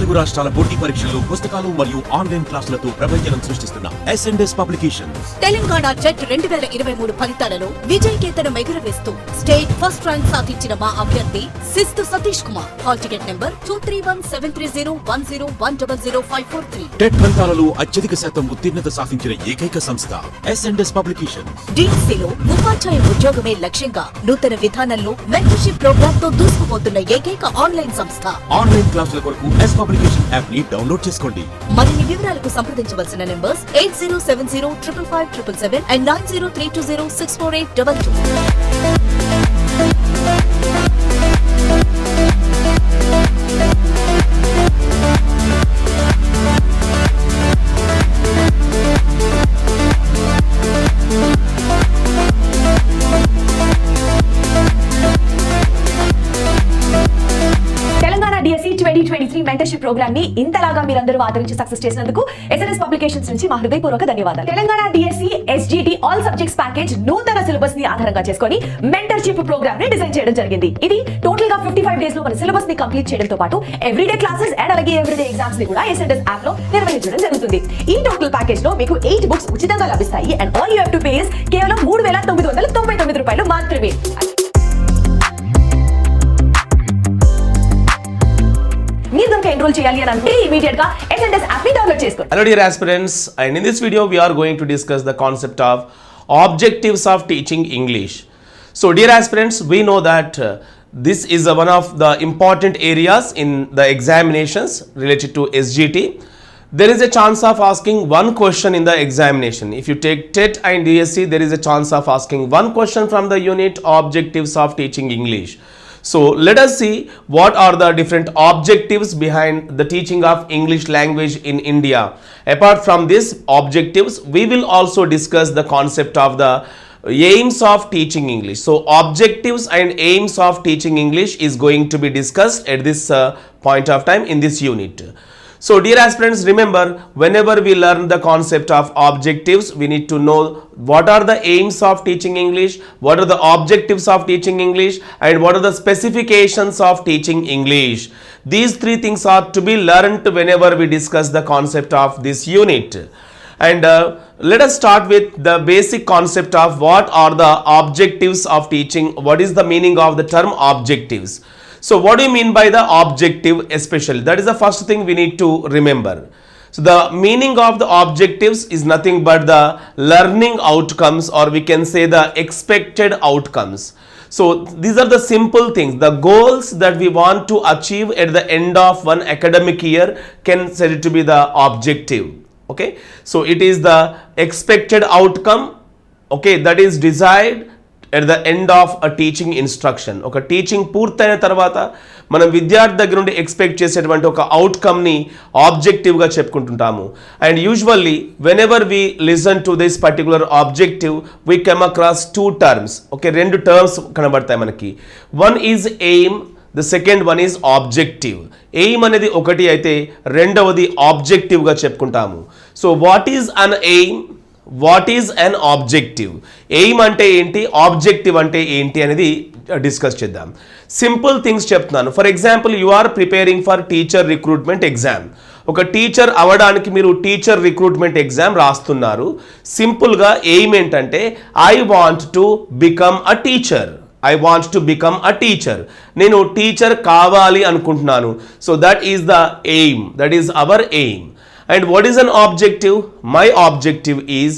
తెలుగు రాష్ట్రాల పోటీ పరీక్షల్లో పుస్తకాలు మరియు ఆన్లైన్ క్లాసులతో ప్రభంజనం సృష్టిస్తున్న SNDS పబ్లికేషన్స్ తెలంగాణ జెట్ 2023 ఫలితాలలో విజయకేతనం ఎగురవేస్తూ స్టేట్ ఫస్ట్ ర్యాంక్ సాధించిన మా అభ్యర్థి Sistu Satish Kumar. Hall ticket number 231730101543. TET ఫలితాలలో అత్యధిక శాతం ఉత్తీర్ణత సాధించిన ఏకైక సంస్థ SNDS పబ్లికేషన్స్. DSC లో ఉపాధ్యాయ ఉద్యోగమే లక్ష్యంగా నూతన విధానంలో మెంటర్షిప్ ప్రోగ్రామ్ తో దూసుకుపోతున్న ఏకైక ఆన్లైన్ సంస్థ. ఆన్లైన్ క్లాసుల కొరకు S పబ్లికేషన్ యాప్ ని డౌన్లోడ్ చేసుకోండి. మరిన్ని వివరాలకు సంప్రదించవలసిన numbers 8070555577 and 9032064822. DSC 2023 mentorship program ని ఇంతలాగా మీరందరూ ఆదరించి సక్సెస్ చేసినందుకు SNDS పబ్లికేషన్స్ నుంచి మా హృదయపూర్వక ధన్యవాదాలు. Telangana DSC SGT all subjects package నూతన సిలబస్ ని ఆధారంగా చేసుకొని మెంటర్షిప్ ప్రోగ్రామ్ ని డిజైన్ చేయడం జరిగింది. ఇది టోటల్ గా 55 డేస్ లో మన సిలబస్ ని కంప్లీట్ చేయడంతో పాటు ఎవ్రీడే క్లాసెస్ అండ్ అలాగే ఎవ్రీడే ఎగ్జామ్స్ ని కూడా SNDS యాప్ లో నిర్వహించడం జరుగుతుంది. ఈ టోటల్ ప్యాకేజ్ లో మీకు 8 బుక్స్ ఉచితంగా లభిస్తాయి and all you have to pay is కేవలం 3999 రూపాయలు మాత్రమే. Enroll చేయాలి అని అంటే ఇమిడియట్ గా SNDS యాప్ ని డౌన్లోడ్ చేసుకోండి. Hello dear aspirants, and in this video we are going to discuss the concept of objectives of teaching English. So dear aspirants, we know that this is one of the important areas in the examinations related to SGT. There is a chance of asking one question in the examination. If you take TET and DSC, there is a chance of asking one question from the unit objectives of teaching English. So let us see what are the different objectives behind the teaching of English language in India. Apart from these objectives, we will also discuss the concept of the aims of teaching English. So objectives and aims of teaching English is going to be discussed at this point of time in this unit. So dear aspirants, remember, whenever we learn the concept of objectives, we need to know what are the aims of teaching English, what are the objectives of teaching English, and what are the specifications of teaching English. These three things are to be learned whenever we discuss the concept of this unit. And let us start with the basic concept of what are the objectives of teaching. What is the meaning of the term objectives? So what do you mean by the objective especially? That is the first thing we need to remember. So the meaning of the objectives is nothing but the learning outcomes, or we can say the expected outcomes. So these are the simple things, the goals that we want to achieve at the end of one academic year can said to be the objective. Okay, so it is the expected outcome, okay, that is desired at the end of a teaching instruction. ఒక teaching పూర్తయిన తర్వాత మనం విద్యార్థి దగ్గర నుండి expect చేసేటువంటి ఒక అవుట్కమ్ని ఆబ్జెక్టివ్గా చెప్పుకుంటుంటాము. And usually whenever we listen to this particular objective we come across two terms. Okay, రెండు టర్మ్స్ కనబడతాయి మనకి. One is aim, the second one is objective. Aim అనేది ఒకటి అయితే రెండవది ఆబ్జెక్టివ్గా చెప్పుకుంటాము. So what is an aim, what is an objective? Aim అంటే ఏంటి, ఆబ్జెక్టివ్ అంటే ఏంటి అనేది డిస్కస్ చేద్దాం. సింపుల్ థింగ్స్ చెప్తున్నాను. For example, you are preparing for teacher recruitment exam. ఒక టీచర్ అవ్వడానికి మీరు టీచర్ రిక్రూట్మెంట్ ఎగ్జామ్ రాస్తున్నారు. సింపుల్గా ఎయిమ్ ఏంటంటే I want to become a teacher. I want to become a teacher. నేను టీచర్ కావాలి అనుకుంటున్నాను. So that is the aim, that is our aim. And what is an objective? My objective is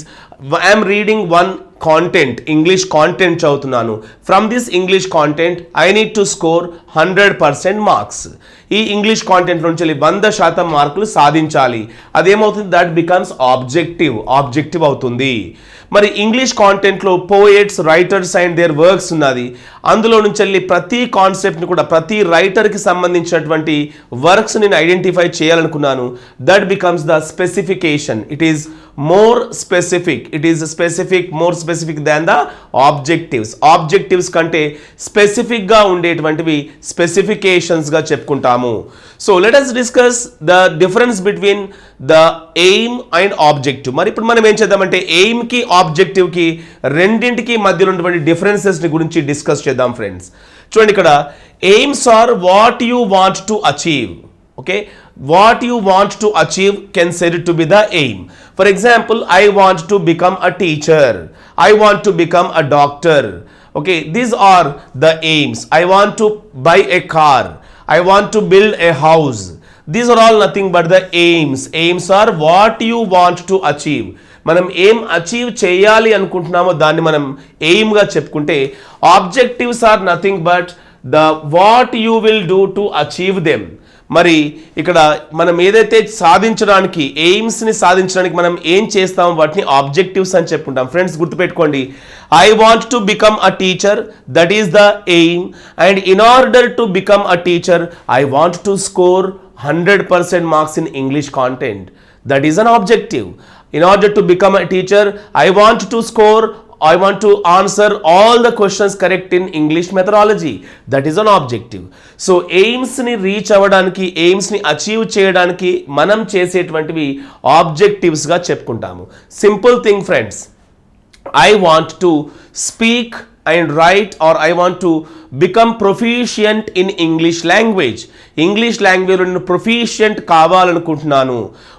I am reading one content, English content చదువుతున్నాను. From this English content I need to score 100% marks. ఈ English content నుంచి 100% మార్కులు సాధించాలి. అదేమవుతుంది, that becomes objective అవుతుంది. మరి English కాంటెంట్లో poets, writers and their works ఉన్నది. అందులో నుంచి వెళ్ళి ప్రతి కాన్సెప్ట్ని కూడా ప్రతి రైటర్కి సంబంధించినటువంటి వర్క్స్ నేను ఐడెంటిఫై చేయాలనుకున్నాను. That becomes the specification. It is more specific. It is more specific than the objectives. Objectives కంటే స్పెసిఫిక్గా ఉండేటువంటివి స్పెసిఫికేషన్స్గా చెప్పుకుంటాము. So let us discuss the difference between the aim and objective. మరి ఇప్పుడు మనం ఏం చేద్దామంటే ఎయిమ్ కి ఆబ్జెక్టివ్ కి రెండింటికి మధ్యలో ఉన్నటువంటి డిఫరెన్సెస్ ని గురించి డిస్కస్ చేద్దాం ఫ్రెండ్స్. చూడండి, ఇక్కడ aims are what you want to achieve. Okay, what you want to achieve can said to be the aim. For example, I want to become a teacher, I want to become a doctor. Okay, these are the aims. I want to buy a car, I want to build a house. These are all nothing but the aims. Aims are what you want to achieve. మనం ఏం achieve చేయాలి అనుకుంటున్నామో దాన్ని మనం ఎయిమ్గా చెప్పుకుంటే, objectives are nothing but the what you will do to achieve them. మరి ఇక్కడ మనం ఏదైతే సాధించడానికి, ఎయిమ్స్ని సాధించడానికి మనం ఏం చేస్తామో వాటిని ఆబ్జెక్టివ్స్ అని చెప్పుకుంటాం. ఫ్రెండ్స్ గుర్తుపెట్టుకోండి, I want to become a teacher, that is the aim. And in order to become a teacher I want to score 100% marks in English content. That is an objective. In order to become a teacher, I want to answer all the questions correct in English methodology. That is an objective. So aims ni reach avvadaniki, aims ni achieve cheyadaniki manam chesetvantivi objectives ga cheppuntamu. Simple thing friends, I want to speak and write, or I want to become proficient in English language. English language లో proficient కావాలనుకుంటున్నాను.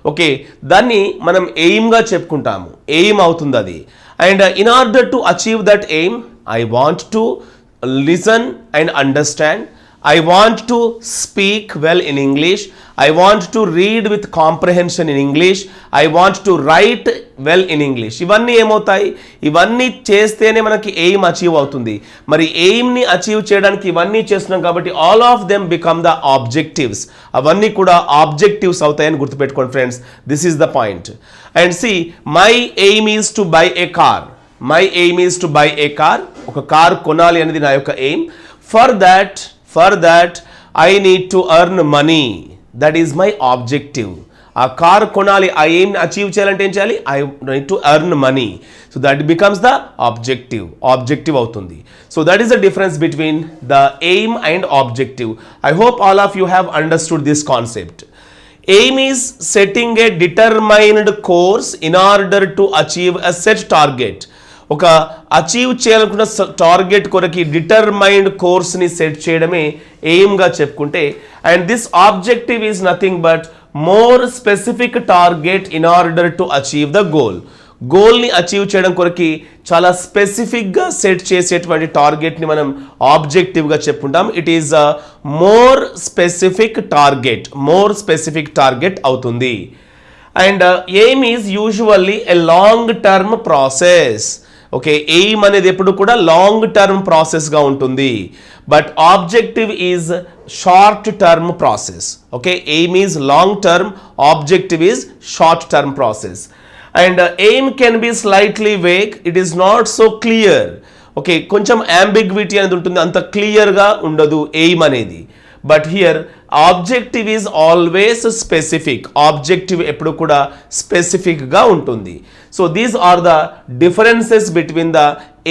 Okay, దాన్ని మనం ఎయిమ్గా చెప్పుకుంటాము. Aim అవుతుంది అది. And in order to achieve that aim, I want to listen and understand, I want to speak well in English, I want to read with comprehension in English, I want to write well in English. ఇవన్నీ ఏమవుతాయి? ఇవన్నీ చేస్తేనే మనకి aim achieve అవుతుంది. మరి ఎయిమ్ని achieve చేయడానికి ఇవన్నీ చేస్తున్నాం కాబట్టి all of them become the objectives. అవన్నీ కూడా ఆబ్జెక్టివ్స్ అవుతాయని గుర్తుపెట్టుకోండి friends. This is the point. And see, my aim is to buy a car. My aim is to buy a car. ఒక కార్ కొనాలి అనేది నా యొక్క aim. For that, I need to earn money. That is my objective. ఆ car కొనాలి, ఆ aim achieve చేయాలంటే ఏం చేయాలి? I need to earn money. So that becomes the objective. Objective అవుతుంది. So that is the difference between the aim and objective. I hope all of you have understood this concept. Aim is setting a determined course in order to achieve a set target. ఒక achieve చేయాలనుకున్న target కొరకి determined కోర్స్ని set చేయడమే ఎయిమ్గా చెప్పుకుంటే, and this objective is nothing but more specific target in order to achieve the goal. గోల్ని achieve చేయడం కొరకి చాలా స్పెసిఫిక్గా సెట్ చేసేటువంటి టార్గెట్ని మనం ఆబ్జెక్టివ్గా చెప్పుకుంటాం. It is a more specific target అవుతుంది. And aim is usually a long term process. Okay, aim అనేది ఎప్పుడు కూడా లాంగ్ టర్మ్ ప్రాసెస్గా ఉంటుంది. But objective is short term process. Okay, aim is long term, objective is short term process. And aim can be slightly vague, it is not so clear. Okay, కొంచెం ambiguity అనేది ఉంటుంది, అంత క్లియర్గా ఉండదు aim అనేది. But here objective is always specific. Objective ఎప్పుడు కూడా స్పెసిఫిక్గా ఉంటుంది. So these are the differences between the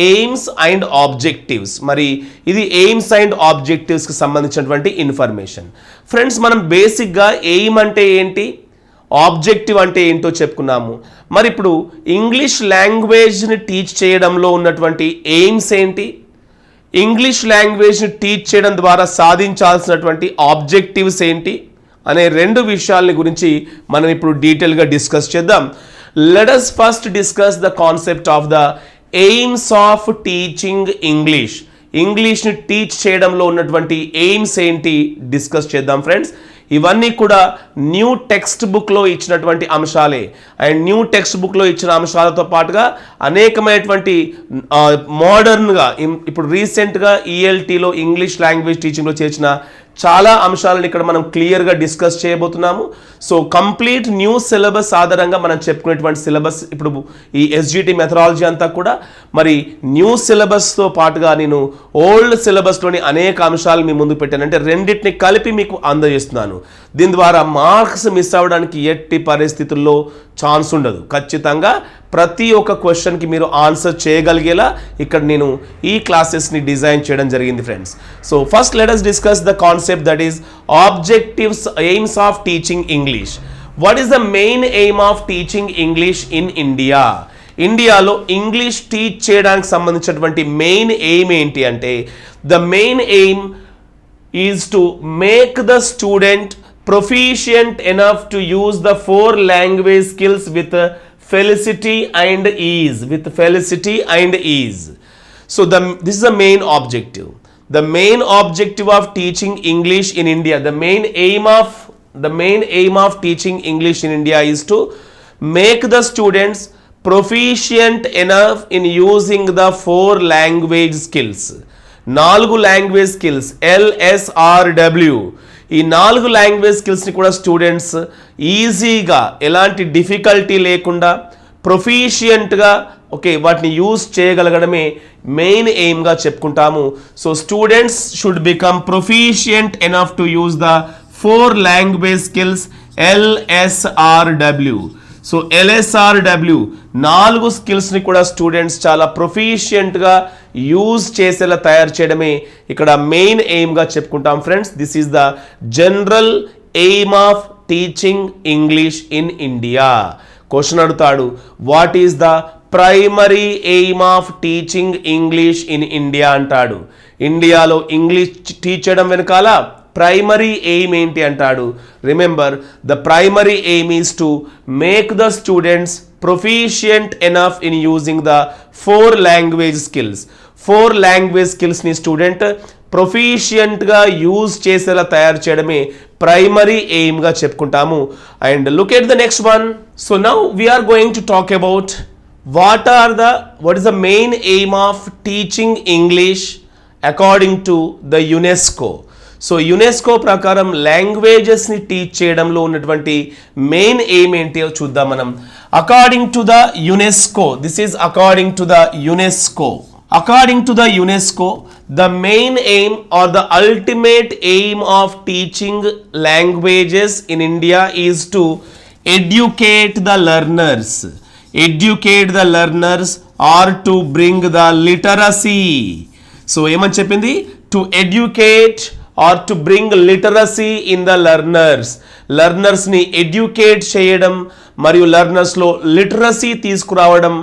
aims and objectives. మరి ఇది ఎయిమ్స్ అండ్ ఆబ్జెక్టివ్స్కి సంబంధించినటువంటి ఇన్ఫర్మేషన్. ఫ్రెండ్స్, మనం బేసిక్గా ఎయిమ్ అంటే ఏంటి, ఆబ్జెక్టివ్ అంటే ఏంటో చెప్పుకున్నాము. మరి ఇప్పుడు ఇంగ్లీష్ లాంగ్వేజ్ని టీచ్ చేయడంలో ఉన్నటువంటి ఎయిమ్స్ ఏంటి, ఇంగ్లీష్ లాంగ్వేజ్ని టీచ్ చేయడం ద్వారా సాధించాల్సినటువంటి ఆబ్జెక్టివ్స్ ఏంటి అనే రెండు విషయాల గురించి మనం ఇప్పుడు డీటెయిల్గా డిస్కస్ చేద్దాం. Let us first discuss the concept of the aims of teaching English. ఇంగ్లీష్ని టీచ్ చేయడంలో ఉన్నటువంటి ఎయిమ్స్ ఏంటి డిస్కస్ చేద్దాం ఫ్రెండ్స్. ఇవన్నీ కూడా న్యూ టెక్స్ట్ బుక్లో ఇచ్చినటువంటి అంశాలే. అండ్ న్యూ టెక్స్ట్ బుక్లో ఇచ్చిన అంశాలతో పాటుగా అనేకమైనటువంటి మోడర్న్గా ఇప్పుడు రీసెంట్గా ఈఎల్టీలో ఇంగ్లీష్ లాంగ్వేజ్ టీచింగ్లో చేర్చిన చాలా అంశాలను ఇక్కడ మనం క్లియర్గా డిస్కస్ చేయబోతున్నాము. సో కంప్లీట్ న్యూ సిలబస్ ఆధారంగా మనం చెప్పుకునేటువంటి సిలబస్ ఇప్పుడు ఈ ఎస్జిటి మెథడాలజీ అంతా కూడా మరి న్యూ సిలబస్తో పాటుగా నేను ఓల్డ్ సిలబస్లోని అనేక అంశాలు మీ ముందు పెట్టాను. అంటే రెండింటిని కలిపి మీకు అందజేస్తున్నాను. దీని ద్వారా మార్క్స్ మిస్ అవ్వడానికి ఎట్టి పరిస్థితుల్లో ఛాన్స్ ఉండదు. ఖచ్చితంగా ప్రతి ఒక్క క్వశ్చన్కి మీరు ఆన్సర్ చేయగలిగేలా ఇక్కడ నేను ఈ క్లాసెస్ని డిజైన్ చేయడం జరిగింది friends. So first let us discuss the concept that is objectives, AIIMS of teaching English. What is the main aim of teaching English in India? ఇండియాలో ఇంగ్లీష్ టీచ్ చేయడానికి సంబంధించినటువంటి మెయిన్ ఎయిమ్ ఏంటి అంటే, the main aim is to make the student proficient enough to use the 4 language skills with felicity and ease. With felicity and ease. So this is the main objective. The main objective of teaching English in India, the main aim of teaching English in India is to make the students proficient enough in using the 4 language skills. 4 language skills LSRW. ఈ 4 language స్కిల్స్ని కూడా students ఈజీగా ఎలాంటి difficulty లేకుండా ప్రొఫిషియంట్గా వాటిని use చేయగలగడమే main ఎయిమ్గా చెప్పుకుంటాము. So students should become proficient enough to use the 4 language skills LSRW. So LSRW 4 స్కిల్స్ని కూడా స్టూడెంట్స్ చాలా ప్రొఫిషియంట్గా యూజ్ చేసేలా తయారు చేయడమే ఇక్కడ మెయిన్ ఎయిమ్గా చెప్పుకుంటాం friends. This is the general aim of teaching English in India. Question అడుగుతాడు, what is the primary aim of teaching English in India అంటాడు. ఇండియాలో ఇంగ్లీష్ టీచ్ చేయడం వెనకాల ప్రైమరీ ఎయిమ్ ఏంటి అంటాడు. Remember, the primary aim is to make the students proficient enough in using the 4 language skills. 4 language skills ni student proficient ga use chesela tayar cheyadame primary aim ga cheppuntamu. And look at the next one. So now we are going to talk about what is the main aim of teaching English according to the UNESCO. So UNESCO ప్రకారం లాంగ్వేజెస్ని teach చేయడంలో ఉన్నటువంటి main aim ఏంటో చూద్దాం మనం. According to the UNESCO, this is according to the UNESCO. According to the UNESCO, the main aim or the ultimate aim of teaching languages in India is to educate the learners. Educate the learners or to bring the literacy. So ఏమని చెప్పింది? To educate or to bring literacy in the learners. Learners ni educate చేయడం మరియు learners లో literacy తీసుకురావడం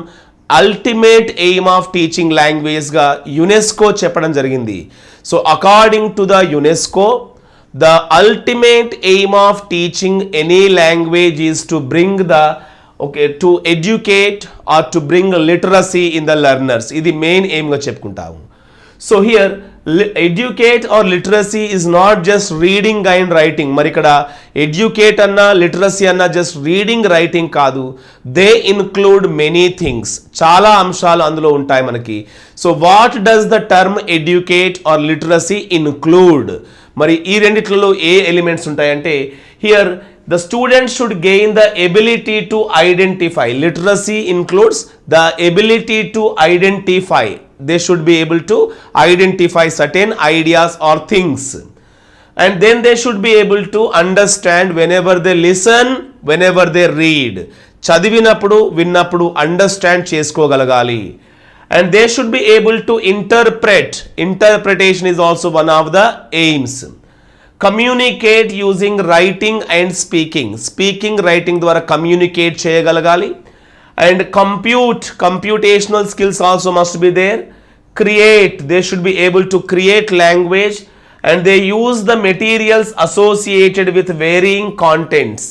ultimate aim of teaching language గా UNESCO చెప్పడం జరిగింది. So according to the UNESCO, the ultimate aim of teaching any language is to bring the to educate or to bring literacy in the learners. ఇది main aim గా చెప్పుకుంటాము. So here educate or literacy is not just reading and writing. మరి ఇక్కడ educate అన్నా literacy అన్నా just reading writing కాదు. They include many things. చాలా అంశాలు అందులో ఉంటాయి మనకి. So what does the term educate or literacy include? మరి ఈ రెండిట్లలో ఏ ఎలిమెంట్స్ ఉంటాయంటే, here the student should gain the ability to identify. Literacy includes the ability to identify. They should be able to identify certain ideas or things. And then they should be able to understand whenever they listen, whenever they read. చదివినప్పుడు విన్నప్పుడు understand చేసుకోగలగాలి. And they should be able to interpret. Interpretation is also one of the aims. Communicate using writing and speaking. Speaking writing ద్వారా communicate చేయగలగాలి. And computational skills also must be there. Create, they should be able to create language and they use the materials associated with varying contents.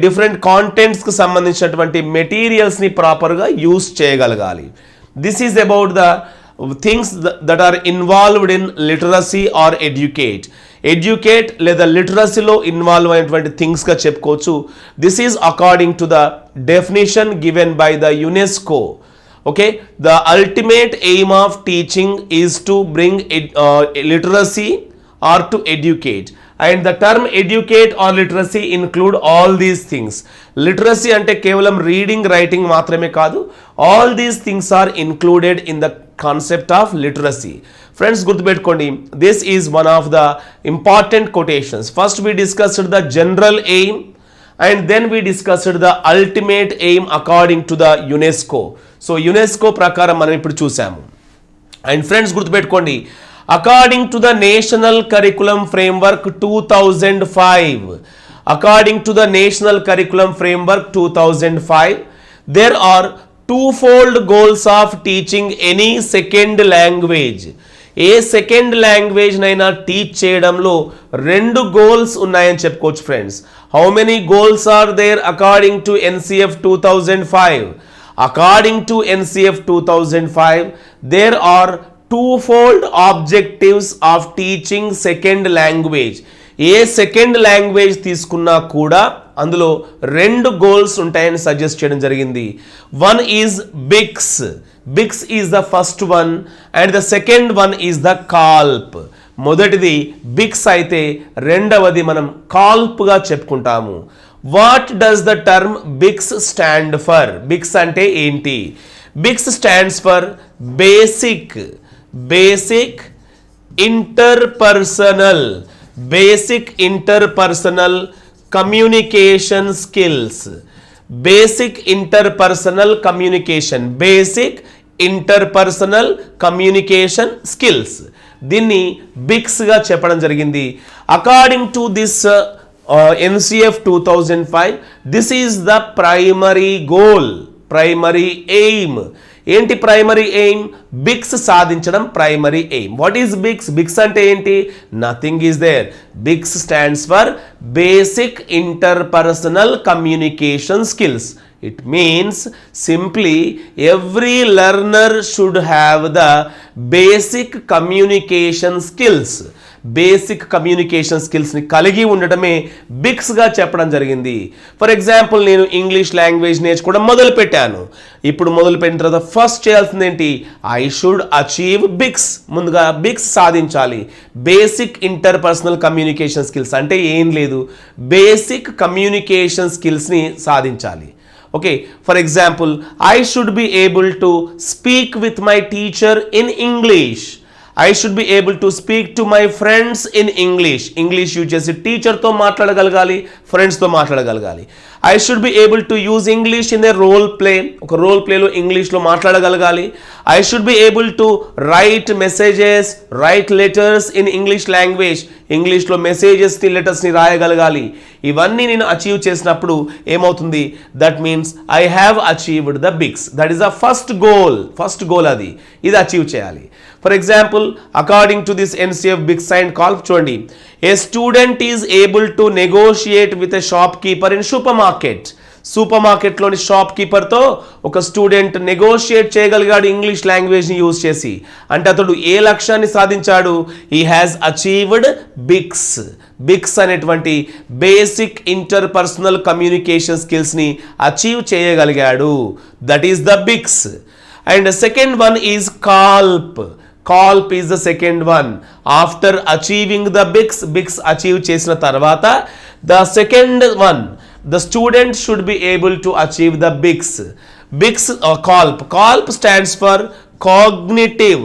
Different కాంటెంట్స్కి సంబంధించినటువంటి మెటీరియల్స్ని ప్రాపర్గా use చేయగలగాలి. This is about the things that are involved in literacy or educate. Educate లేదా లిటరసీలో ఇన్వాల్వ్ అయినటువంటి థింగ్స్గా చెప్పుకోవచ్చు. This is according to the definition given by the UNESCO. Okay, the ultimate aim of teaching is to bring literacy or to educate. And the term educate or literacy include all these things. లిటరసీ అంటే కేవలం reading writing మాత్రమే కాదు. All these things are included in the concept of literacy. Friends గుర్తుపెట్టుకోండి, this is one of the important quotations. First we discussed the general aim and then we discussed the ultimate aim according to the UNESCO. So UNESCO ప్రకారం మనం ఇప్పుడు చూసాము. And friends గుర్తుపెట్టుకోండి, according to the national curriculum framework 2005, according to the National Curriculum Framework 2005, there are twofold goals of teaching any second language. ఏ second language నైనా teach చేయడంలో 2 goals ఉన్నాయని చెప్పుకోవచ్చు friends. How many goals are there according to NCF 2005? According to NCF 2005, there are twofold objectives of teaching second language. ఏ second language తీసుకున్నా కూడా అందులో 2 goals ఉంటాయని సజెస్ట్ చేయడం జరిగింది. One is BICS. BICS is the first one and the second one is the CALP. మొదటిది BICS అయితే రెండవది మనం కాల్ప్గా చెప్పుకుంటాము. What does the term BICS stand for? BICS అంటే ఏంటి? BICS stands for basic interpersonal communication skills. Basic interpersonal communication skills. దీన్ని బిక్స్గా చెప్పడం జరిగింది. According to this NCF 2005, this is the primary goal, primary aim. ఏంటి ప్రైమరీ ఎయిమ్? బిక్స్ సాధించడం primary aim. What is BICS? BICS అంటే ఏంటి? Nothing is there. BICS stands for basic interpersonal communication skills. It means simply every learner should have the basic communication skills. Basic communication స్కిల్స్ని కలిగి ఉండటమే బిక్స్గా చెప్పడం జరిగింది. For example, నేను English language నేర్చుకోవడం మొదలుపెట్టాను. ఇప్పుడు మొదలుపెట్టిన తర్వాత ఫస్ట్ చేయాల్సింది ఏంటి? I should achieve BICS. ముందుగా బిక్స్ సాధించాలి. బేసిక్ ఇంటర్పర్సనల్ కమ్యూనికేషన్ స్కిల్స్ అంటే ఏం లేదు, బేసిక్ కమ్యూనికేషన్ స్కిల్స్ని సాధించాలి. Okay, for example, I should be able to speak with my teacher in English. I should be able to speak to my friends in English. English use చేసి టీచర్తో మాట్లాడగలగాలి, ఫ్రెండ్స్తో మాట్లాడగలగాలి. I should be able to use English in a role play. ఒక role ప్లేలో ఇంగ్లీష్లో మాట్లాడగలగాలి. I should be able to write messages, write letters in English language. ఇంగ్లీష్లో మెసేజెస్ని, లెటర్స్ని రాయగలగాలి. ఇవన్నీ నేను achieve చేసినప్పుడు ఏమవుతుంది? That means I have achieved the BICS. That is the first goal. ఇది achieve చేయాలి. For example, according to this NCF BICS and CALP చూడండి. A student is able to negotiate with a shopkeeper in supermarket. సూపర్ మార్కెట్లోని షాప్ కీపర్తో ఒక student negotiate చేయగలిగాడు English లాంగ్వేజ్ని యూజ్ చేసి. అంటే అతడు ఏ లక్ష్యాన్ని సాధించాడు? He has achieved BICS. BICS అనేటువంటి బేసిక్ ఇంటర్పర్సనల్ కమ్యూనికేషన్ స్కిల్స్ని అచీవ్ చేయగలిగాడు. That is the BICS. And second one is CALP. Calp is the second one. After achieving the bics achieve చేసిన తర్వాత, the second one, the student should be able to achieve the bics or calp. Calp stands for cognitive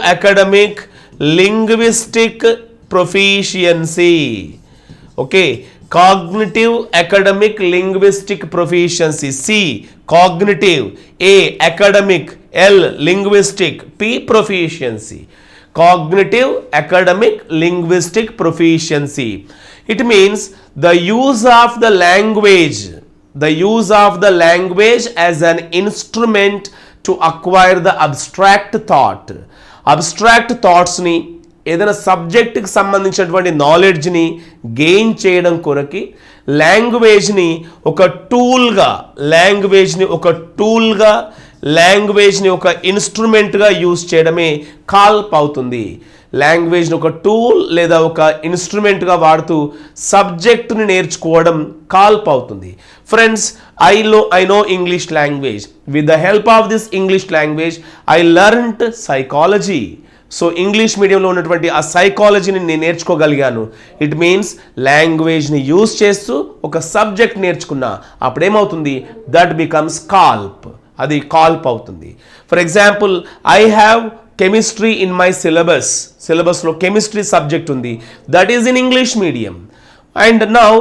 academic linguistic proficiency. Okay, cognitive academic linguistic proficiency. C, cognitive. A, academic. L, linguistic. P, proficiency. Cognitive academic linguistic proficiency. It means the use of the language as an instrument to acquire the abstract thought. Abstract thoughts ni ఏదైనా సబ్జెక్ట్కి సంబంధించినటువంటి నాలెడ్జ్ని gain చేయడం కొరకి లాంగ్వేజ్ని ఒక ఇన్స్ట్రుమెంట్గా use చేయడమే కాల్ప్ అవుతుంది. లాంగ్వేజ్ని ఒక tool లేదా ఒక ఇన్స్ట్రుమెంట్గా వాడుతూ సబ్జెక్టుని నేర్చుకోవడం కాల్ప్ అవుతుంది. Friends, I know English language. With the help of this English language, I learned psychology. So English మీడియంలో ఉన్నటువంటి ఆ సైకాలజీని నేను నేర్చుకోగలిగాను. ఇట్ మీన్స్ లాంగ్వేజ్ని యూజ్ చేస్తూ ఒక సబ్జెక్ట్ నేర్చుకున్నా. అప్పుడేమవుతుంది? That becomes CALP. అది కాల్ప్ అవుతుంది. For example, I have chemistry in my సిలబస్లో కెమిస్ట్రీ సబ్జెక్ట్ ఉంది. That is in English medium. And now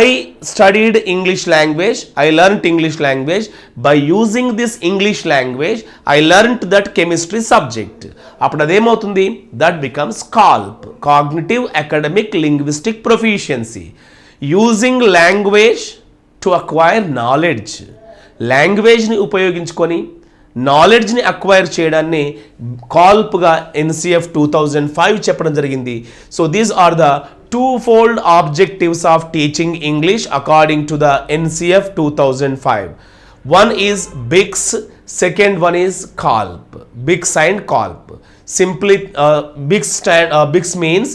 I studied English language. I learnt English language. By using this English language, I learnt that chemistry subject. అప్పుడు అదేమవుతుంది? That becomes CALP, Cognitive Academic Linguistic Proficiency. Using language to acquire knowledge. లాంగ్వేజ్ని ఉపయోగించుకొని నాలెడ్జ్ని acquire చేయడాన్ని కాల్ప్గా NCF 2005 చెప్పడం జరిగింది. So these are the twofold objectives of teaching English according to the NCF 2005. One is BICS, second one is CALP. BICS and CALP. Simply, BICS means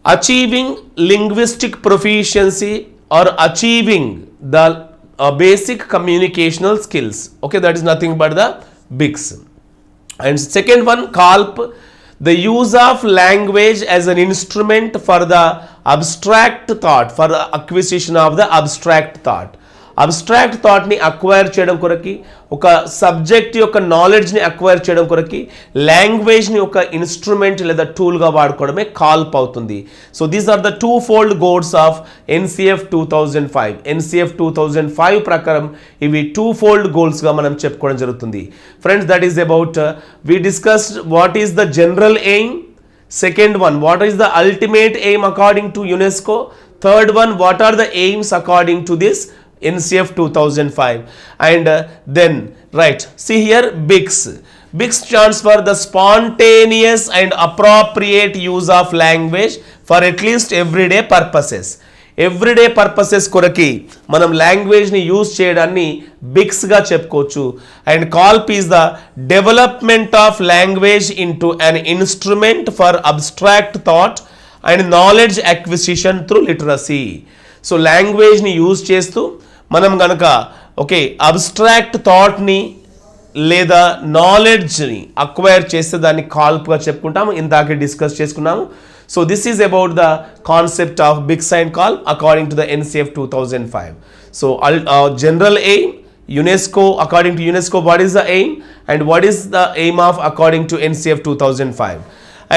achieving linguistic proficiency or achieving the basic communicational skills. Okay, that is nothing but the BICS. And second one, CALP, the use of language as an instrument for the abstract thought, for the acquisition of the abstract thought. Abstract థాట్ని acquire చేయడం కొరకి, ఒక subject యొక్క నాలెడ్జ్ని acquire చేయడం కొరకి లాంగ్వేజ్ని ఒక instrument లేదా టూల్గా వాడుకోవడమే కాల్ప్ అవుతుంది. So these are the twofold goals of NCF 2005. NCF 2005 ప్రకారం ఇవి టూ ఫోల్డ్ గోల్స్గా మనం చెప్పుకోవడం జరుగుతుంది. Friends, that is about we discussed what is the general aim. Second one, what is the ultimate aim according to UNESCO? Third one, what are the aims according to this NCF 2005? And then, right, see here, BICS. BICS stands for the spontaneous and appropriate use of language for at least everyday purposes. Everyday purposes కొరకి మనం లాంగ్వేజ్ని use చేయడాన్ని బిక్స్గా చెప్పుకోవచ్చు. And CALP is the development of language into an instrument for abstract thought and knowledge acquisition through literacy. So లాంగ్వేజ్ని use చేస్తూ మనం కనుక అబ్స్ట్రాక్ట్ థాట్ని లేదా నాలెడ్జ్ని అక్వైర్ చేస్తే దాన్ని కాల్ప్గా చెప్పుకుంటాము. ఇందాకే డిస్కస్ చేసుకున్నాము. So this is about the concept of BICS and CALP according to the NCF 2005. So general aim, UNESCO, according to UNESCO, what is the aim and what is the aim of according to NCF 2005.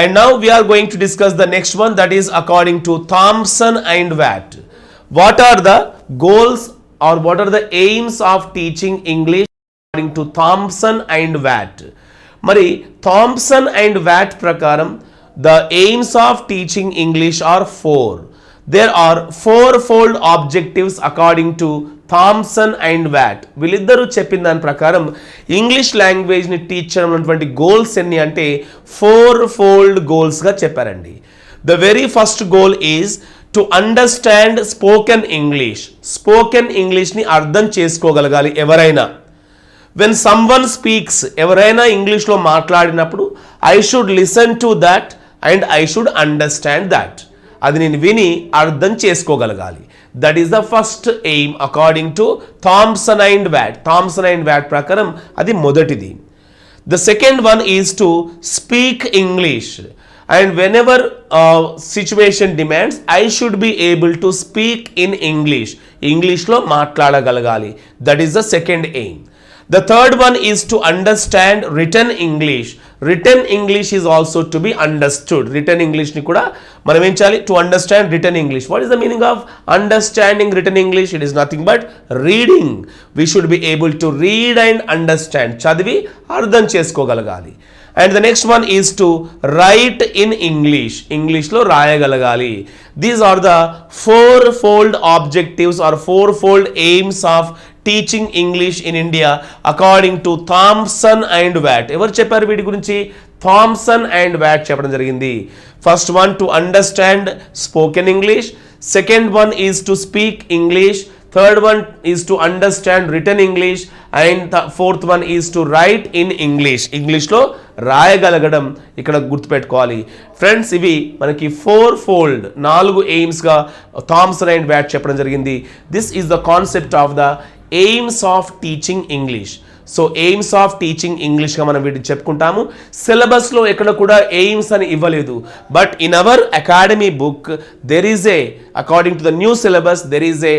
And now we are going to discuss the next one, that is according to Thompson and Watt. What are the goals or what are the aims of teaching English according to Thompson and Watt? Mari Thompson and Watt prakaram the aims of teaching English are four. There are fourfold objectives according to Thompson and Watt. వీళ్ళిద్దరూ చెప్పిన దాని ప్రకారం English లాంగ్వేజ్ని teach చేయడం అన్నటువంటి goals ఎన్ని అంటే fourfold గోల్స్గా చెప్పారండి. The very first goal is to understand spoken English. Spoken ఇంగ్లీష్ని అర్థం చేసుకోగలగాలి ఎవరైనా. వెన్ సమ్వన్ స్పీక్స్, ఎవరైనా ఇంగ్లీష్లో మాట్లాడినప్పుడు I should listen to that and I should understand that. అది నేను విని అర్థం చేసుకోగలగాలి. That is the first aim according to Thomson and Wyatt. Thomson and Wyatt ప్రకారం అది మొదటిది. The second one is to speak English and whenever situation demands I should be able to speak in English. ఇంగ్లీష్లో మాట్లాడగలగాలి. That is the second aim. The third one is to understand written English. Written English is also to be understood. Written English ni kuda manam em cheyali to understand written English. What is the meaning of understanding written English? It is nothing but reading. We should be able to read and understand. Chadivi ardham cheskogalgali. And the next one is to write in English. English lo rayagalagali. These are the fourfold objectives or fourfold aims of teaching English in India according to Thomson and Wyatt. ఎవరు చెప్పారు వీటి గురించి? Thomson and Wyatt చెప్పడం జరిగింది. First one to understand spoken English, second one is to speak English, third one is to understand written English and fourth one is to write in English. ఇంగ్లీష్లో రాయగలగడం ఇక్కడ గుర్తుపెట్టుకోవాలి. ఫ్రెండ్స్, ఇవి మనకి fourfold 4 ఎయిమ్స్గా Thomson and Wyatt చెప్పడం జరిగింది. This is the concept of the aims of teaching English. So aims of teaching ఇంగ్లీష్గా మనం వీటిని చెప్పుకుంటాము. సిలబస్లో ఎక్కడ కూడా ఎయిమ్స్ అని ఇవ్వలేదు. But in our academy book there is a according to the new syllabus there is a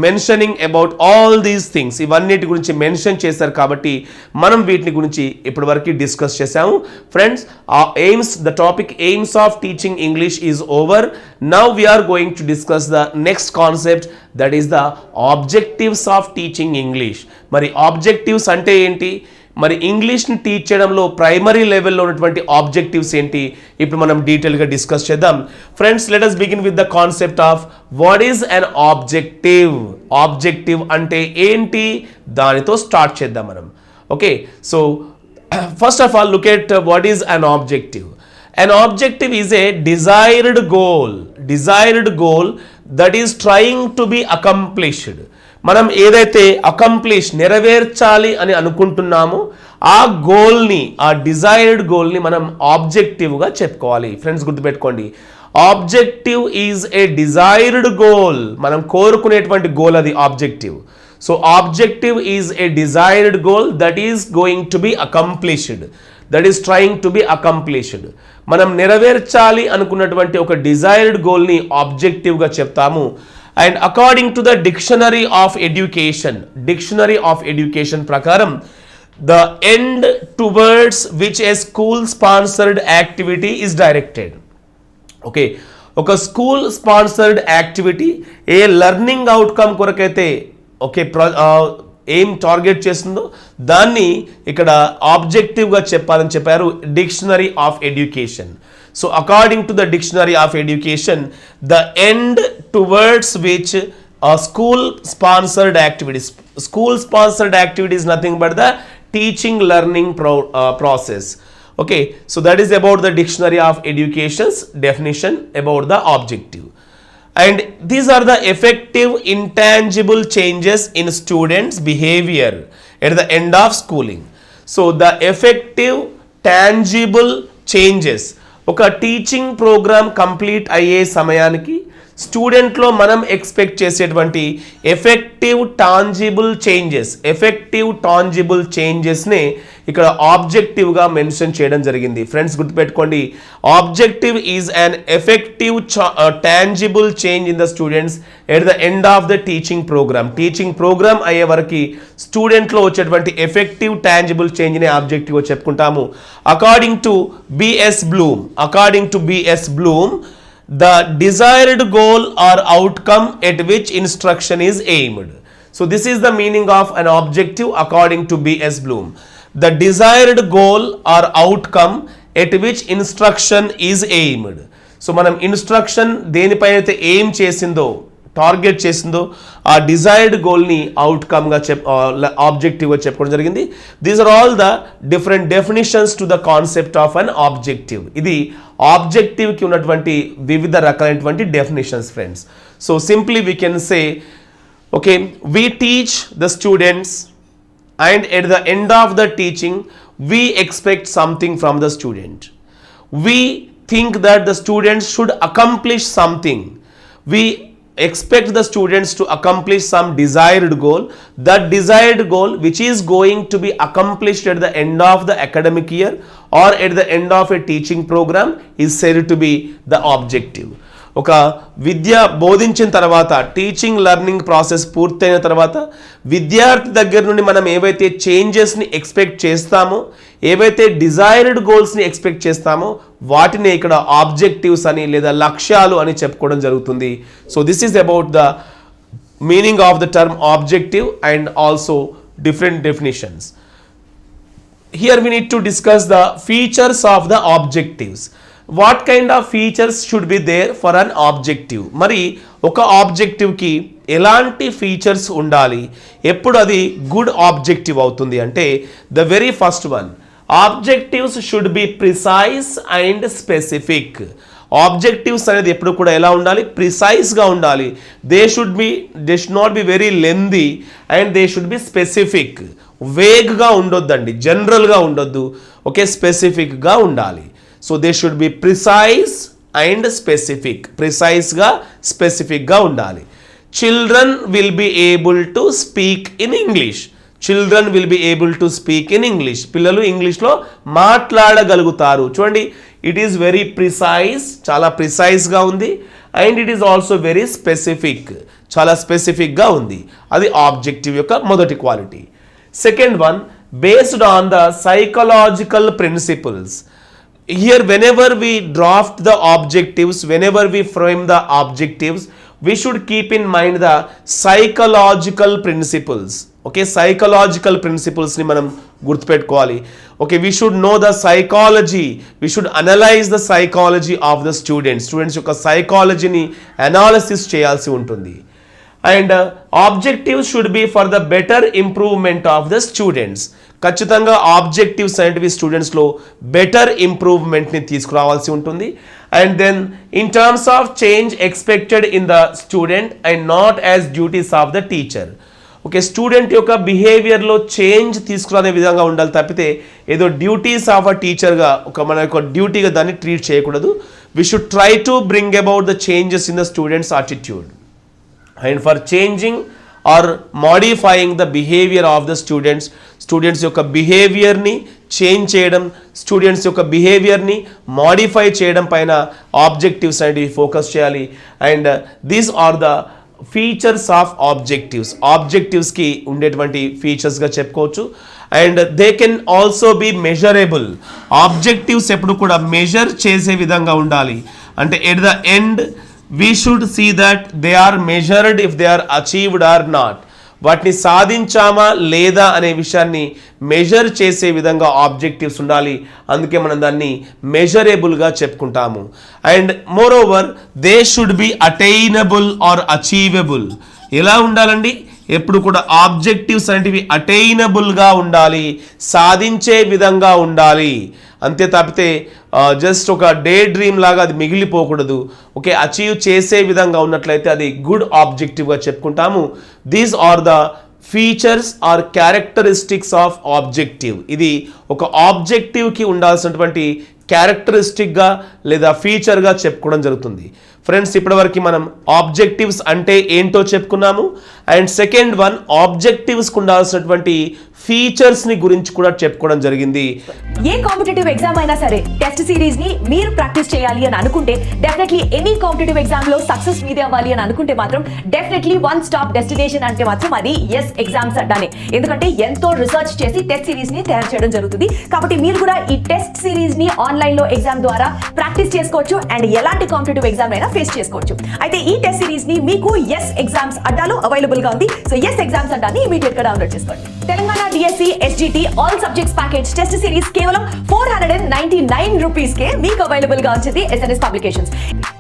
mentioning about all these things. ఇవన్నిటి గురించి మెన్షన్ చేశారు కాబట్టి మనం వీటిని గురించి ఇప్పటి వరకు డిస్కస్ చేశాము. Friends, aims, the topic aims of teaching English is over. Now we're going to discuss the next concept, that is the objectives of teaching English. మరి ఆబ్జెక్టివ్స్ అంటే ఏంటి? మరి ఇంగ్లీష్ని టీచ్ చేయడంలో ప్రైమరీ లెవెల్లో ఉన్నటువంటి ఆబ్జెక్టివ్స్ ఏంటి? ఇప్పుడు మనం డీటెయిల్గా డిస్కస్ చేద్దాం. Friends, let us begin with the concept of what is an objective. Objective అంటే ఏంటి? దానితో స్టార్ట్ చేద్దాం మనం. Okay, so first of all, look at what is an objective. An objective is a desired goal that is trying to be accomplished. మనం ఏదైతే నెరవేర్చాలి అని అనుకుంటున్నామో ఆ గోల్ని, ఆ డిజైర్డ్ గోల్ని మనం ఆబ్జెక్టివ్గా చెప్పుకోవాలి. ఫ్రెండ్స్ గుర్తుపెట్టుకోండి, objective is a desired goal. మనం కోరుకునేటువంటి గోల్ అది objective. So objective is a desired goal that is going to be accomplished, that is trying to be accomplished. మనం నెరవేర్చాలి అనుకున్నటువంటి ఒక డిజైర్డ్ గోల్ని ఆబ్జెక్టివ్గా చెప్తాము. And according to the dictionary of education ప్రకారం the end towards which a school sponsored activity is directed. Okay, ఒక school sponsored activity ఏ లెర్నింగ్ అవుట్కమ్ కొరకైతే ఏం టార్గెట్ చేస్తుందో దాన్ని ఇక్కడ ఆబ్జెక్టివ్గా చెప్పాలని చెప్పారు dictionary of education. So according to the dictionary of education, the end towards which school sponsored activity is nothing but the teaching learning process. Okay, so that is about the dictionary of education's definition about the objective. And these are the effective intangible changes in students' behavior at the end of schooling. So the effective tangible changes, ఒక teaching programme complete అయ్యే సమయానికి స్టూడెంట్లో మనం expect చేసేటువంటి effective tangible చేంజెస్నే ఇక్కడ ఆబ్జెక్టివ్గా mention చేయడం జరిగింది. Friends గుర్తుపెట్టుకోండి, objective is an effective tangible change in the students at the end of the teaching programme అయ్యే వరకు స్టూడెంట్లో వచ్చేటువంటి ఎఫెక్టివ్ టాంజిబుల్ చేంజ్ని ఆబ్జెక్టివ్గా చెప్పుకుంటాము. According to B S Bloom, the desired goal or outcome at which instruction is aimed. So this is the meaning of an objective according to B.S. Bloom. The desired goal or outcome at which instruction is aimed. So మనం instruction దేనిపైన అయితే aim చేసిందో, target చేసిందో ఆ desired గోల్ని అవుట్కమ్గా ఆబ్జెక్టివ్గా చెప్పుకోవడం జరిగింది. These are all the different definitions to the concept of an objective. ఇది ఆబ్జెక్టివ్కి ఉన్నటువంటి వివిధ రకాలైనటువంటి definitions friends. So simply we can say, okay, we teach the students and at the end of the teaching we expect something from the student. We think that the students should accomplish something. We expect the students to accomplish some desired goal. That desired goal which is going to be accomplished at the end of the academic year or at the end of a teaching program is said to be the objective. ఒక విద్య బోధించిన తర్వాత, teaching learning process పూర్తయిన తర్వాత విద్యార్థి దగ్గర నుండి మనం ఏవైతే చేంజెస్ని ఎక్స్పెక్ట్ చేస్తామో, ఏవైతే డిజైర్డ్ గోల్స్ని ఎక్స్పెక్ట్ చేస్తామో వాటిని ఇక్కడ ఆబ్జెక్టివ్స్ అని లేదా లక్ష్యాలు అని చెప్పుకోవడం జరుగుతుంది. So this is about the meaning of the term objective and also different definitions. Here we need to discuss the features of the objectives. What kind of features should be there for an objective? మరి ఒక ఆబ్జెక్టివ్కి ఎలాంటి features ఉండాలి, ఎప్పుడు అది good objective అవుతుంది అంటే, the very first one, objectives should be precise and specific. Objectives అనేది ఎప్పుడు కూడా ఎలా ఉండాలి, ప్రిసైజ్గా ఉండాలి. They should not be very lengthy and they should be specific. వేగ్గా ఉండొద్దండి, జనరల్గా ఉండొద్దు, ఓకే, స్పెసిఫిక్గా ఉండాలి. So they should be precise and specific. ప్రిసైజ్గా స్పెసిఫిక్గా ఉండాలి. Children will be able to speak in English. పిల్లలు ఇంగ్లీష్లో మాట్లాడగలుగుతారు. చూడండి, ఇట్ ఈస్ వెరీ ప్రిసైజ్, చాలా ప్రిసైజ్గా ఉంది. And it is also very specific, చాలా స్పెసిఫిక్గా ఉంది. అది ఆబ్జెక్టివ్ యొక్క మొదటి quality. Second one, based on the psychological principles. Here whenever we draft the objectives, whenever we frame the objectives, we should keep in mind the psychological principles. Okay, psychological principles ni manam gurtupeట్టుకోవాలి. Okay, we should know the psychology, we should analyze the psychology of the students యొక్క psychology ni analysis చేయాల్సి ఉంటుంది. And objectives should be for the better improvement of the students. ఖచ్చితంగా objectives అనేటివి స్టూడెంట్స్లో better ఇంప్రూవ్మెంట్ని తీసుకురావాల్సి ఉంటుంది. And then in terms of change expected in the student and not as duties of the teacher. Okay, student యొక్క బిహేవియర్లో change తీసుకురానే విధంగా ఉండాలి తప్పితే ఏదో డ్యూటీస్ ఆఫ్ అ టీచర్గా మన యొక్క డ్యూటీగా దాన్ని ట్రీట్ చేయకూడదు. We should try to bring about the changes in the students' attitude. And for changing or modifying the behavior of the students యొక్క బిహేవియర్ని చేంజ్ చేయడం, స్టూడెంట్స్ యొక్క బిహేవియర్ని మాడిఫై చేయడం పైన ఆబ్జెక్టివ్స్ అనేవి ఫోకస్ చేయాలి. And these are the features of ఆబ్జెక్టివ్స్కి ఉండేటువంటి ఫీచర్స్గా చెప్పుకోవచ్చు. And they can also be measurable. Objectives ఎప్పుడు కూడా మెజర్ చేసే విధంగా ఉండాలి. అంటే at the end we should see that they are measured if they are achieved or not. వాటిని సాధించామా లేదా అనే విషయాన్ని మెజర్ చేసే విధంగా ఆబ్జెక్టివ్స్ ఉండాలి. అందుకే మనం దాన్ని మెజరబుల్గా చెప్పుకుంటాము. And moreover they should be attainable or achievable. ఎలా ఉండాలండి? ఎప్పుడు కూడా ఆబ్జెక్టివ్స్ అనేటివి అటైనబుల్గా ఉండాలి, సాధించే విధంగా ఉండాలి. అంతే తప్పితే జస్ట్ ఒక డే డ్రీమ్ లాగా అది మిగిలిపోకూడదు. ఓకే, అచీవ్ చేసే విధంగా ఉన్నట్లయితే అది గుడ్ ఆబ్జెక్టివ్గా చెప్పుకుంటాము. These are the features or characteristics of objective. ఇది ఒక ఆబ్జెక్టివ్కి ఉండాల్సినటువంటి క్యారెక్టరిస్టిక్గా లేదా ఫీచర్గా చెప్పుకోవడం జరుగుతుంది. ఫ్రెండ్స్, ఇప్పటివరకు మనం ఆబ్జెక్టివ్స్ అంటే ఏంటో చెప్పుకున్నాము. అండ్ సెకండ్ వన్, ఆబ్జెక్టివ్స్కి ఉండాల్సినటువంటి ఫీచర్స్ని గురించి కూడా చెప్పుకోవడం జరిగింది. ఏ కాంపిటేటివ్ ఎగ్జామ్ అయినా సరే టెస్ట్ సిరీస్ ని మీరు ప్రాక్టీస్ చేయాలి అని అనుకుంటే, డెఫినెట్లీ ఎనీ కాంపిటేటివ్ ఎగ్జామ్ లో సక్సెస్ మీదే అవ్వాలి అని అనుకుంటే మాత్రం డెఫినెట్లీ వన్ స్టాప్ డెస్టినేషన్ అంటే మాత్రం అది ఎస్ ఎగ్జామ్స్ అడ్డానే. ఎందుకంటే ఎంతో రీసెర్చ్ చేసి టెస్ట్ సిరీస్ ని తయారు చేయడం జరుగుతుంది. కాబట్టి మీరు కూడా ఈ టెస్ట్ సిరీస్ ని ఆన్లైన్ లో ఎగ్జామ్ ద్వారా ప్రాక్టీస్ చేసుకోవచ్చు అండ్ ఎలాంటి కాంపిటేటివ్ ఎగ్జామ్ అయినా ఫేస్ చేసుకోవచ్చు. అయితే ఈ టెస్ట్ సిరీస్ ని మీకు ఎస్ ఎగ్జామ్స్ అడ్డాలో అవైలబుల్ గా ఉంది. సో ఎస్ ఎగ్జామ్స్ అడ్డాని ఇమీడియట్ గా డౌన్లోడ్ చేసుకోండి. Telangana DSC SGT all subjects package test series కేవలం 499 రూపీస్ కే మీకు అవైలబుల్ గా ఉంది SNS publications.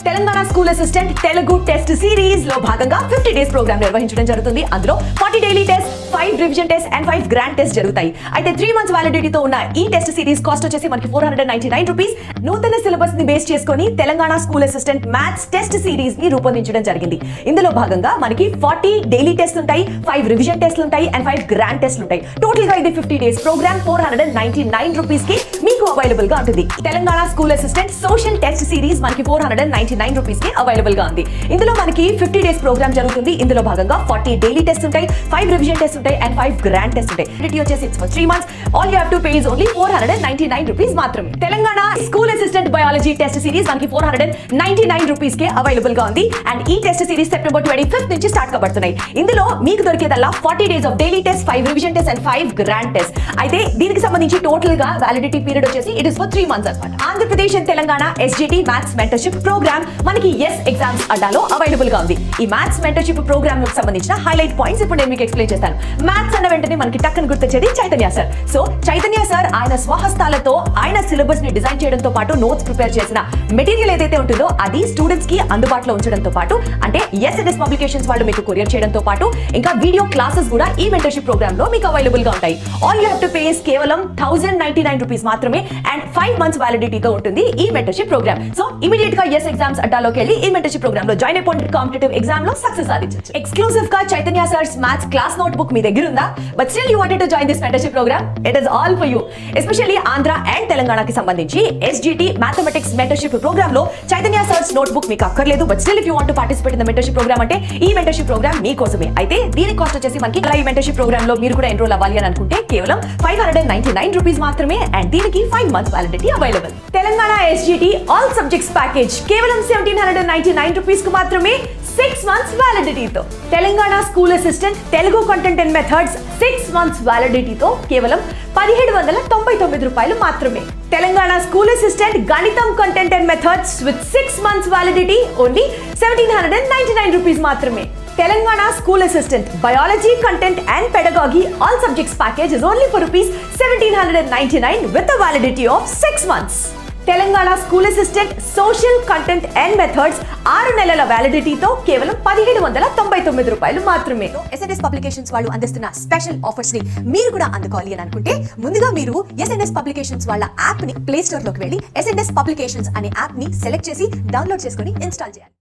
Telangana school assistant Telugu test series లో భాగంగా 50 డేస్ ప్రోగ్రామ్ నిర్వహించడం జరుగుతుంది. అందులో 40 daily test, 5 revision test and 5 grand test జరుగుతాయి. అయితే 3 మంత్స్ వ్యాలిడిటీతో ఉన్న ఈ టెస్ట్ సిరీస్ కాస్ట్ వచ్చేసి మనకి 499 రూపీస్. నూతన సిలబస్ ని బేస్ చేసుకొని Telangana school assistant maths test series ని రూపొందించడం జరిగింది. ఇందులో భాగంగా మనకి 40 డైలీ టెస్ట్ ఉంటాయి, 5 రివిజన్ టెస్ట్లు ఉంటాయి అండ్ 5 గ్రాండ్ టెస్ట్లు ఉంటాయి. టోటల్ గా ఇది 50 డేస్ ప్రోగ్రామ్ 499 రూపీస్ కి మీకు అవైలబుల్ గా ఉంటుంది. Telangana school assistant social test series మనకి 499 రూపీస్ కి అవైలబుల్ గా ఉంది. ఇందులో మనకి 50 డేస్ ప్రోగ్రామ్ జరుగుతుంది. ఇందులో భాగంగా 40 డైలీ టెస్ట్ ఉంటాయి, 5 రివిజన్ టెస్ట్ ఉంటాయి అండ్ 5 గ్రాండ్ టెస్ట్ ఉంటాయి. వ్యాలిడిటీ వచ్చేసి 3 months. All you have to pay is only 499 rupees మాత్రమే. Telangana school assistant biology test series మనకి 499 రూపీస్ కి అవైలబుల్ గా ఉంది. అండ్ ఈ టెస్ట్ సిరీస్ సెప్టెంబర్ 25th నుంచి స్టార్ట్ కాబడుతున్నాయి. ఇందులో మీకు దొరికేదల్లా 40 days of daily test, 5 revision test and 5 grand test. అయితే దీనికి సంబంధించి టోటల్ గా వ్యాలిడిటీ పీరియడ్ వచ్చేసి ఇట్ ఇస్ ఫర్ 3 మంత్స్ అన్నమాట. Andhra Pradesh and Telangana SGT maths mentorship programme మనకి ఎస్ ఎగ్జామ్స్ అడ్డాలో అవైలబుల్ గా ఉంది. ఈ మ్యాథ్స్ మెంటర్షిప్ ప్రోగ్రామ్ కు సంబంధించిన హైలైట్ పాయింట్స్ ఇప్పుడు నేను మీకు ఎక్స్ప్లెయిన్ చేస్తాను. మ్యాథ్స్ అన్న వెంటనే మనకి టక్కన గుర్తొచ్చేది Chaitanya sir. So Chaitanya sir ఆయన స్వహస్తాలతో ఆయన సిలబస్ ని డిజైన్ చేయడంతో పాటు నోట్స్ ప్రిపేర్ చేసిన మెటీరియల్ ఏదైతే ఉంటుందో అది స్టూడెంట్స్ కి అందుబాటులో ఉంచడంతో పాటు, అంటే SNS పబ్లికేషన్స్ వాళ్ళు మీకు కొరియర్ చేయడంతో పాటు ఇంకా వీడియో క్లాసెస్ కూడా ఈ మెంటర్షిప్ ప్రోగ్రామ్ లో మీకు అవైలబుల్ గా ఉంటాయి. All you have to pay is కేవలం 1099 రూపీస్ మాత్రమే అండ్ 5 మంత్స్ వ్యాలిడిటీతో ఉంటుంది ఈ మెంటర్షిప్ ప్రోగ్రామ్. సో ఇమీడియట్ గా ఎస్ ఎగ్జామ్స్ అడ్డాలోకి వెళ్ళి ఈ మెంటర్షిప్ ప్రోగ్రామ్ లో జాయిన్ అయిపోండి. కాంపిటేటివ్ ఎగ్జామ్ లో సక్సెస్ సాధించొచ్చు. ఎక్స్క్లూసివ్ గా Chaitanya sir's maths class notebook మీ దగ్గర ఉందా? But still you wanted to join this mentorship program? It is all for you. Especially Andhra and తెలంగాణకి సంబంధించి SGT మ్యాథమెటిక్స్ మెంటర్షిప్ ప్రోగ్రామ్ లో చైతన్య సర్స్ నోట్ బుక్ మీకు అక్కర్లేదు. But still if you want to participate in the mentorship programme అంటే ఈ mentorship programme మీకోసమే. అయితే దీని కాస్ట్ వచ్చేసి మనకి ఈ మెంటర్షిప్ ప్రోగ్రామ్ లో మీరు కూడా ఎన్రోల్ అవ్వాలి అని అనుకుంటే కేవలం 599 రూపీస్ మాత్రమే అండ్ దీనికి 5 months validity available. Telangana SGT all subjects package కేవలం 1799 రూపీస్ కు మాత్రమే 6 మంత్స్ వ్యాలిడిటీతో. Telangana school assistant Telugu content and methods 6 months వ్యాలిడిటీతో కేవలం 1799 రూపాయలు మాత్రమే. తెలంగాణ స్కూల్ అసిస్టెంట్ గణితం content and methods with 6 months validity only 1799 rupees మాత్రమే. Telangana school assistant biology content and pedagogy all subjects package is only for rupees 1799 with a validity of 6 months. Telangana school assistant social content and methods 6 నెలల వ్యాలిడిటీతో కేవలం 1799 రూపాయలు మాత్రమే. SNS publications వాళ్ళు అందిస్తున్న special offers ని మీరు కూడా అందుకోవాలి అని అనుకుంటే ముందుగా మీరు ఎస్ఎన్ఎస్ పబ్లికేషన్స్ వాళ్ళ యాప్ ని ప్లే స్టోర్ లోకి వెళ్ళి ఎస్ఎన్ఎస్ పబ్లికేషన్స్ అనే యాప్ ని సెలెక్ట్ చేసి డౌన్లోడ్ చేసుకొని ఇన్స్టాల్ చేయాలి.